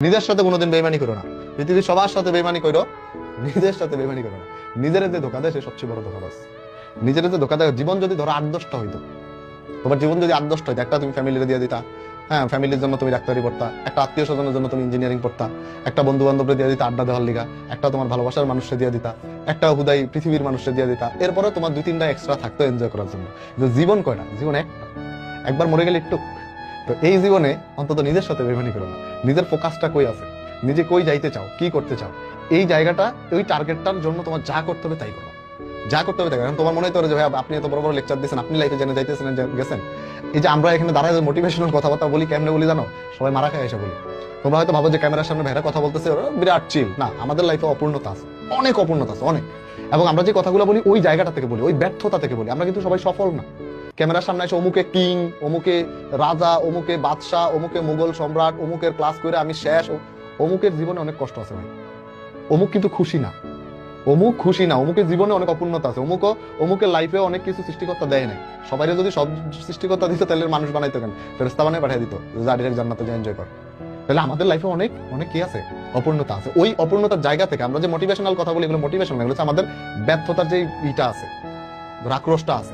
নিজের সাথে কোনোদিন বেইমানি করো না। পৃথিবীর সবার সাথে বেইমানি করো, নিজের সাথে বেইমানি করো না। নিজের যে ধোকা দেয় সে সবচেয়ে বড় ধোকাবাজ। নিজের যে ধোকা দেয়, জীবন যদি ধরো 8-10টা হইতো, তোমার জীবন যদি 8-10টা হইতো, একটা তুমি ফ্যামিলিরে দিয়ে দিতা, হ্যাঁ ফ্যামিলির জন্য তুমি ডাক্তারি পড়তা, একটা আত্মীয় স্বজনের জন্য তুমি ইঞ্জিনিয়ারিং পড়তা, একটা বন্ধু বান্ধবরে দিয়ে দিতা আড্ডা দেওয়ার লিগা, একটা তোমার ভালোবাসার মানুষকে দিয়ে দিতা, একটা হুদাই পৃথিবীর মানুষকে দিয়ে দিতা, এরপরে তোমার 2-3টা এক্সট্রা থাকতো এনজয় করার জন্য। কিন্তু জীবন কয়টা? জীবন একটা, একবার মরে গেলে একটু। তো এই জীবনে অন্তত নিজের সাথে বেইমানি করো না। নিজের ফোকাসটা কই আছে, নিজে কই যাইতে চাও, কি করতে চাও, এই জায়গাটা, ওই টার্গেটটার জন্য তোমার যা করতে হবে তাই করো, যা করতে হবে তাই করো। তোমার মনে হতে পারে যে ভাই আপনি এত বড় বড় লেকচার দিয়েছেন, আপনি লাইফে জেনে যাইতেছেন গেছেন। এই যে আমরা এখানে দাঁড়ায় মোটিভেশনাল কথাবার্তা বলি, কেমনে বলি জানো? সবাই মারা খায় এসে বলি। তোমরা হয়তো ভাবো যে ক্যামেরার সামনে ভাইরা কথা বলতেছে ওরা বিরাট চিল। না, আমাদের লাইফে অপূর্ণতা আছে, অনেক অপূর্ণতা আছে, অনেক। এবং আমরা যে কথাগুলো বলি ওই জায়গাটা থেকে বলি, ওই ব্যর্থতা থেকে বলি। আমরা কিন্তু সবাই সফল না। ক্যামেরার সামনে এসে অমুকে কিং, অমুকে রাজা, অমুকে বাদশাহ, অমুকে মুঘল সম্রাট, অমুকের ক্লাস করে আমি শেষ। অমুকের জীবনে অনেক কষ্ট আছে ভাই। অমুক কিন্তু খুশি না, অমুক খুশি না, অমুকের জীবনে অনেক অপূর্ণতা আছে। অমুকের লাইফে অনেক কিছু সৃষ্টিকর্তা দেয় নাই। সবাই যদি সব সৃষ্টিকর্তা দিত তাহলে মানুষ বানাইতো কেন? ফেরেশতা বানায় পাঠিয়ে দিত, যা ডিরেক্ট জান্নাতে যা এনজয় কর। তাহলে আমাদের লাইফে অনেক অনেক কি আছে? অপূর্ণতা আছে। ওই অপূর্ণতার জায়গা থেকে আমরা যে মোটিভেশনাল কথা বলি, এগুলো মোটিভেশনাল, এগুলো হচ্ছে আমাদের ব্যর্থতার যে ইটা আছে, আক্রোশটা আছে,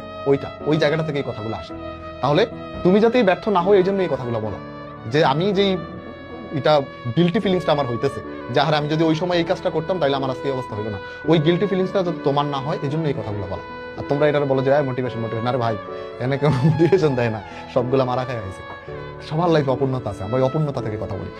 ওই জায়গাটা থেকে এই কথাগুলো আসে। তাহলে তুমি যাতে ব্যর্থ না হও এই জন্য এই কথাগুলো বলো, যে আমি যেই এটা গিল্টি ফিলিংসটা আমার হইতেছে, যে আর আমি যদি ওই সময় এই কাজটা করতাম তাহলে আমার আজকে এই অবস্থা হইলো না, ওই গিল্টি ফিলিংসটা যদি তোমার না হয় এই জন্য এই কথাগুলো বলা। আর তোমরা এটা বলো যে মোটিভেশন মোটিভেশন, আরে ভাই এনে কেউ মোটিভেশন দেয় না, সবগুলা মারা খায় আছে। সবার লাইফে অপূর্ণতা আছে, আমরা ওই অপূর্ণতা থেকে কথা বলি।